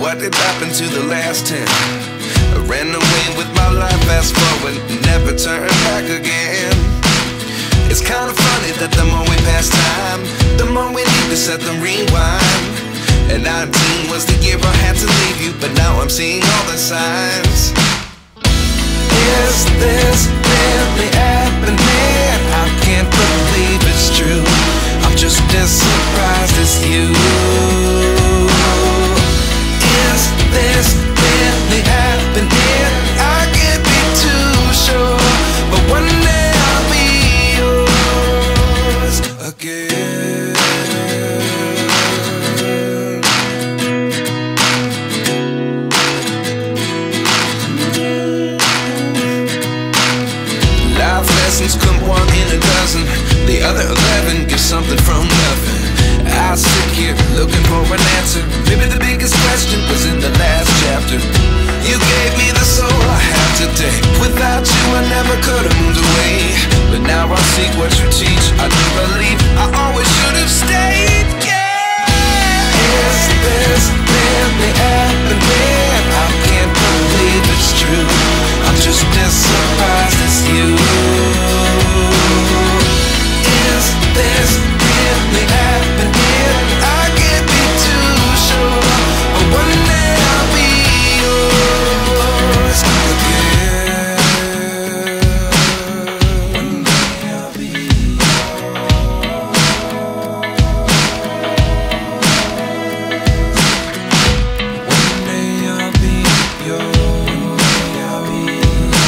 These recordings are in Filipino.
what did happen to the last 10? I ran away with my life, fast forward, never turn back again. It's kind of funny that the more we pass time, the more we need to set the rewind. And 19 was the year I had to leave you, but now I'm seeing all the signs. Is this really happening? I can't believe it's true. I'm just as surprised as you. Is this really happening? I can't be too sure, but one day I'll be yours again. Life lessons come one in a dozen, the other 11 get something from nothing. I sit here looking for an answer. Maybe the biggest question was in the last chapter. You gave me the soul I have today. Without you I never could have moved away, but now I see what you teach. I do believe I always should have stayed. Yeah. Is this really happening? I can't believe it's true. I'm just as surprised as you. Is this really happening? I can't be too sure, but one day I'll be yours again. One day I'll be One day I'll be yours. I'll be yours.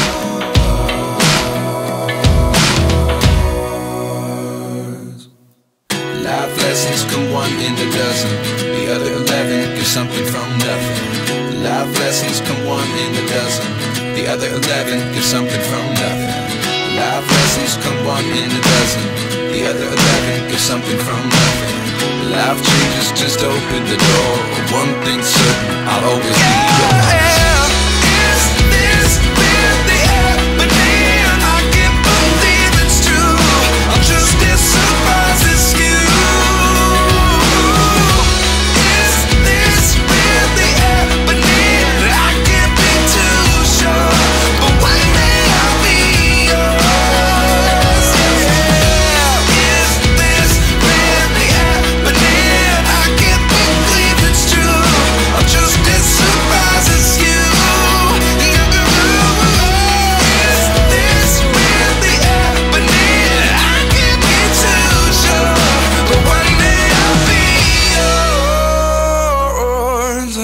Life lessons come one in a dozen, the other 11 get something from nothing. Life lessons come one in a dozen, the other 11 get something from nothing. Life lessons come one in a dozen, the other 11 get something from nothing. Life changes just open the door. One thing's certain, I'll always be yours. Is this really happening? I can't believe it's true. I'm just as surprised as you. Is this really happening? I can't be too sure, but one day I'll be yours. Yeah. Is this really happening? I can't believe it's true. I'm just as surprised as you. Is this really happening? I can't be too sure, but one day I'll be yours.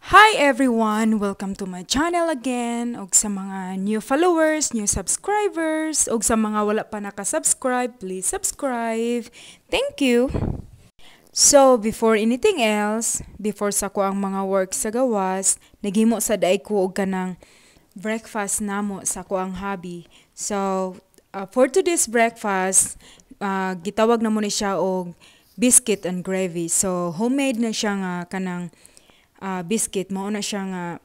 Hi everyone! Welcome to my channel again. Og sa mga new followers, new subscribers, og sa mga wala pa nakasubscribe, please subscribe. Thank you! So, before anything else, before sa ko ang mga work sa gawas, naghimo sa daay ko og kanang breakfast namo sa ko ang hobby. So, for today's breakfast, gitawag na mo ni siya og biscuit and gravy. So, homemade na siya nga kanang biscuit, mao na siya nga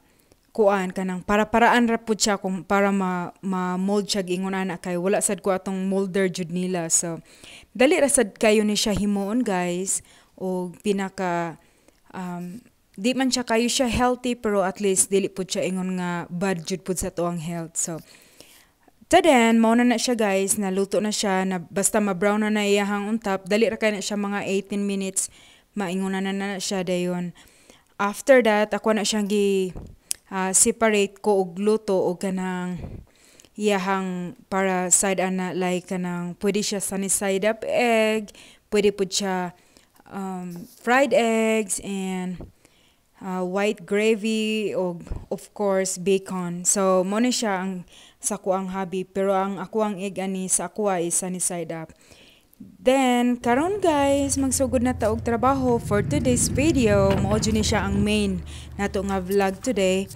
kuan kanang para-paraan ra pud siya kung para ma-mold siya ingon ana kay wala sad ko atong molder jud nila. So dali ra sad kayo ni siya himuon guys, og pinaka di man siya kayo siya healthy pero at least dili pud siya ingon nga bad jud pud sa tuang health. So then mao na siya guys, naluto na siya na basta ma-brown na iyahang untap, dali ra kay na siya mga 18 minutes maingon na siya dayon. After that, ako na siyang separate ko og luto og kanang iyahang para side ana like kanang pwede siya sunny side up egg, pwede pud siya fried eggs and white gravy og of course bacon. So mo ni siya ang sa ko ang hobby, pero ang ako ang egg ani sa ako ay sunny side up. Then, karon guys, magsugod na ta og trabaho for today's video. Mao jud ni siya ang main nato nga vlog today.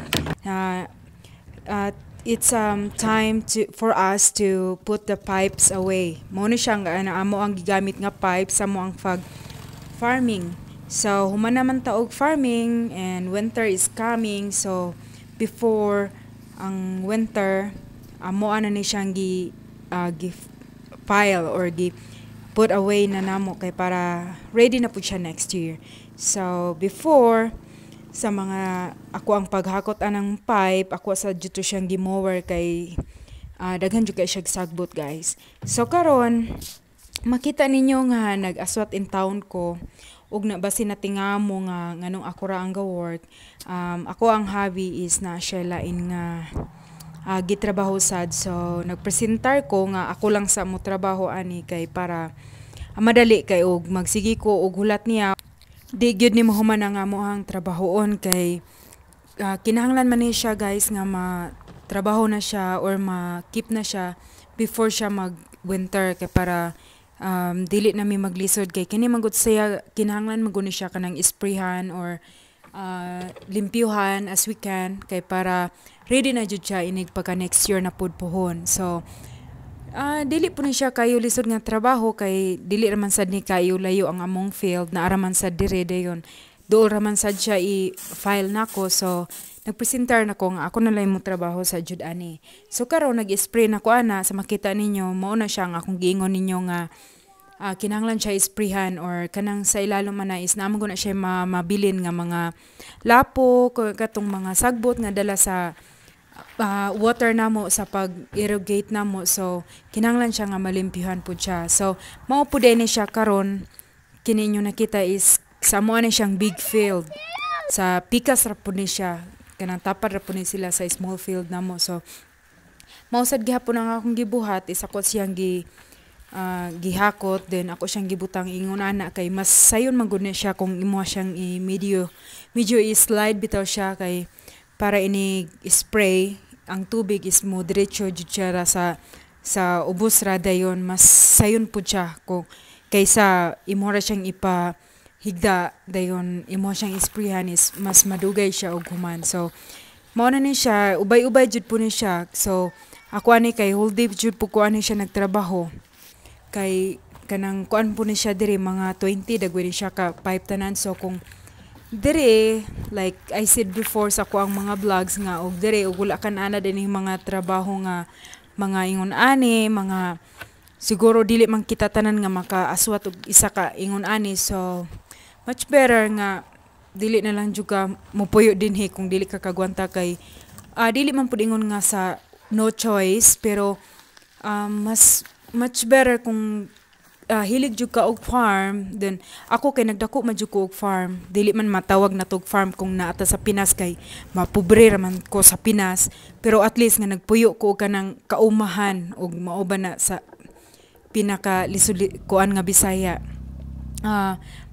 It's time for us to put the pipes away. Mao ni siya nga amo ang gigamit nga pipes sa mo ang farming. So, human naman ta og farming and winter is coming. So, before ang winter, amo ana ni siyang gi file or put away na namo kay para ready na pud siya next year. So before sa mga ako ang paghakot anang pipe, ako sa dito siyang gimower kay daghan jud kay siya sagbot guys. So karon makita ninyo nga nag-aswat in town ko ug na basin na tingamo nga nganong ako ra ang ga-work. Ako ang hobby is na siya lain nga gitrabaho sad, so nagpresentar ko nga ako lang sa mo trabaho ani kay para madali kay og magsigi ko og hulat niya di gyud ni mahuman nga mo ang trabahoon kay kinahanglan man ni siya guys nga matrabaho na siya or ma-keep na siya before siya mag winter kay para dili na mi maglisod kay kini magud siya kinahanglan maguni siya kanang isprayhan or limpyuhan as we can kay para ready na jud siya inig pagka next year na pud pohon. So dili po ni siya kayo lisod nga trabaho kay dili raman sad ni kayo layo ang among field na araman sad dire dayon. Dool raman sad siya i-file nako, so nagpresentar nako nga ako na lang mo trabaho sa jud ani. So karon nag-spray nako ana sa makita ninyo mao na siya nga akong giingon ninyo nga kinahanglan siya isprayhan or kanang sa ilalom man na is naman ko na siya mabilin nga mga lapo katong mga sagbot nga dala sa water namo sa pag-irrigate namo, so kinahanglan siya nga malimpyuhan pud siya. So mao pud ni siya karon kini inyo nakita is sa mo ani siyang big field sa pikas ra pud ni siya kanang tapad ra pud ni sila sa small field namo. So mao sad gihapon ang akong gibuhat is ako siyang gihakot, then ako siyang gibutang ingon ana kay mas sayon magud ni siya kung imo siyang medyo i-slide bitaw siya kay para ini spray ang tubig is mo diretso jud siya sa ubos ra dayon, mas sayon pud siya kung kaysa imo ra siyang ipahigda dayon imo siyang isprayhan is mas madugay siya og human. So mao na ni siya ubay-ubay jud po ni siya. So ako ani kay whole day jud po ko ani siya nagtrabaho kay kanang kuan po ni siya diri mga 20 dagway siya ka pipe tanan. So kung dire like I said before sa ko ang mga vlogs nga og dire og wala kan ana din mga trabaho nga mga ingon ani mga siguro dili man kita tanan nga makaaswat og isa ka ingon ani. So much better nga dili na lang jud ka mopuyo dinhi kung dili ka kagwanta kay dili man pud ingon nga sa no choice, pero mas much better kung hilig jud ka og farm. Then ako kay nagdako man jud ko og farm, dili man matawag na tog farm kung naata sa Pinas kay mapobre raman ko sa Pinas, pero at least nga nagpuyo ko og kanang kaumahan og mao ba na sa pinaka lisod kuan nga Bisaya.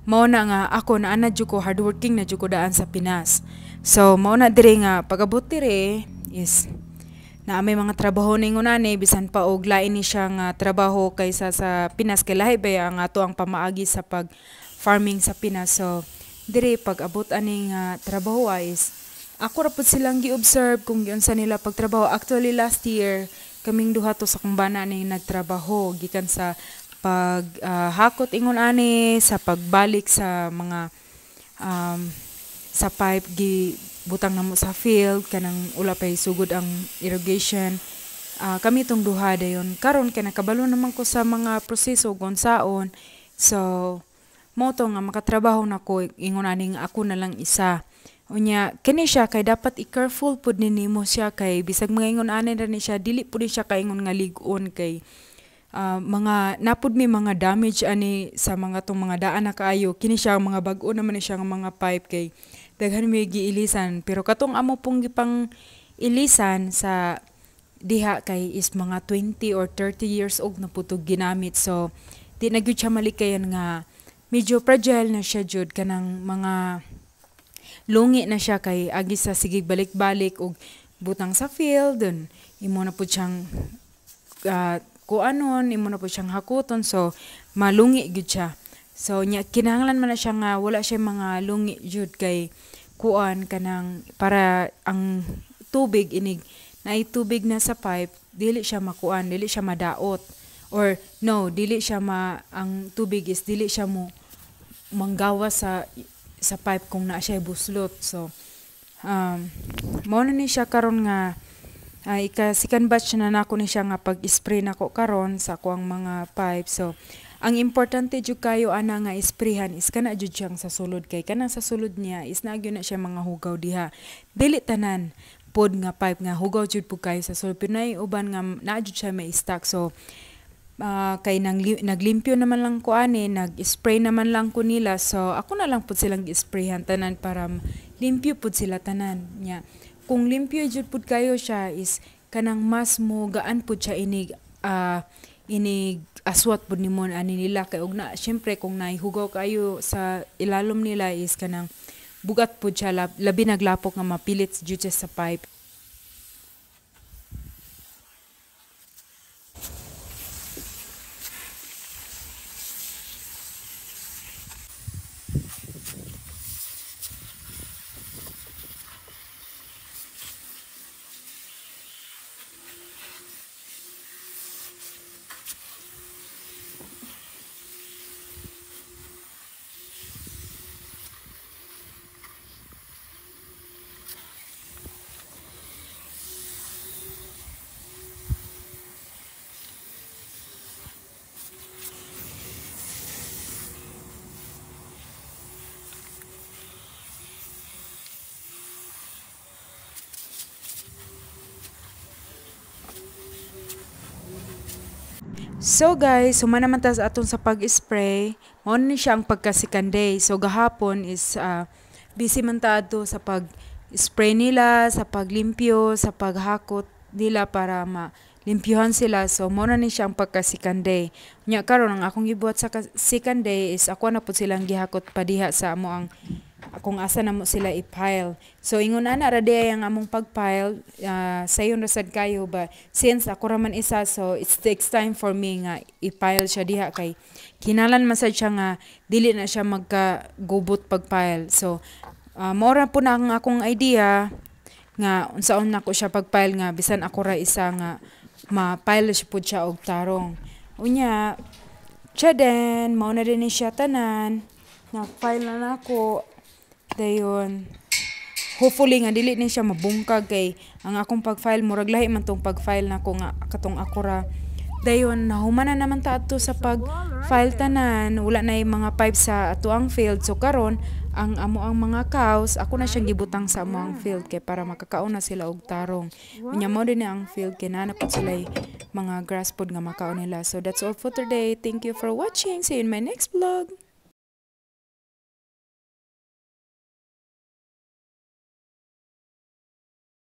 Mao na nga ako na ana jud ko hardworking na jud ko daan sa Pinas. So mao na dire nga pag-abot dire is na may mga trabaho ningon ani bisan pa og lain ni siya nga trabaho kaysa sa Pinas kay lahi ba ang ato ang pamaagi sa pag farming sa Pinas. So dire pag abot ani nga trabaho is ako ra pud silang gi-observe kung giunsa nila pagtrabaho. Actually last year kaming duha to sa kumbana ni nagtrabaho gikan sa pag hakot ingon ani sa pagbalik sa mga sa pipe butang namo sa field kanang ula pay sugod ang irrigation. Kami itong duha dayon karon kay nakabalo naman ko sa mga proseso gonsaon. So mo to nga makatrabaho na ko ingon aning ako na lang isa. Unya kini siya kay dapat i-careful pud nimo siya kay bisag mga ingon ani ra ni siya dili pud siya kaingon nga lig-on kay mga napud mi mga damage ani sa mga tong mga daan na kaayo. Kini siya mga bag-o naman ni siya nga mga pipe kay daghan mi giilisan, pero katong amo pong gipang ilisan sa diha kay is mga 20 or 30 years old na putog ginamit. So di na gyud siya malikayan nga medyo fragile na siya jud kanang mga lungi na siya kay agi sa sige balik-balik og butang sa field dun imo na pud siyang kuanon imo na pud siyang hakuton, so malungi gyud siya. So kinahanglan man na siya nga wala siya mga lungi jud kay kuan kanang para ang tubig inig na tubig na sa pipe dili siya makuan, dili siya madaot or no dili siya ang tubig is dili siya mo manggawa sa pipe kung naa siya buslot. So mao na ni siya karon nga ika second batch na nako ni siya nga pag-spray nako karon sa kuang mga pipe. So ang importante jud kayo ana nga isprehan is kana jud siyang sa sulod kay kanang sa sulod niya is nagyo na siya mga hugaw diha. Dili tanan pod nga pipe nga hugaw jud pud kayo sa sulod pero nay uban nga naa jud siya may stock. So kay naglimpyo naman lang ko ani, nag-spray naman lang ko nila. So ako na lang pud silang isprayhan tanan para limpyo pud sila tanan nya. Kung limpyo jud pud kayo siya is kanang mas mo gaan pud siya inig aswat pud nimon ani nila kay og na syempre kung nahihugaw kayo sa ilalom nila is kanang bugat pud siya labi naglapok nga mapilit jud siya sa pipe. So guys, suma naman ta sa aton sa pag-spray, mao ni siya ang pagka-second day. So gahapon is busy man ta adto sa pag-spray nila, sa paglimpyo, sa paghakot nila para malimpyuhan sila. So mao na ni siya ang pagka-second day. Nya karon ang akong gibuhat sa second day is ako na pud silang gihakot pa diha sa amo ang kung asa na mo sila i-pile. So ingon ana ra di ang among pag-pile, sayon ra sad kayo ba since ako ra man isa, so it takes time for me nga i-pile siya diha kay kinalan man sad siya nga dili na siya magka-gubot pag-pile. So mao ra po na ang akong idea nga unsaon nako siya pag-pile nga bisan ako ra isa nga ma-pile siya pud siya og tarong. Unya siya din mao na din ni siya tanan na-pile na nako. Dayon, hopefully nga dili ni siya mabungkag kay ang akong pag-file murag lahi man tong pag-file nako nga katong akura. Dayon nahuman na naman ta adto sa pag-file tanan, wala na yung mga pipe sa ato ang field. So karon ang amo ang mga cows ako na siyang gibutang sa amo ang field kay para makakaon na sila og tarong. Unya mo din ang field kay nanapot sila mga grass pod nga makaon nila. So that's all for today. Thank you for watching. See you in my next vlog.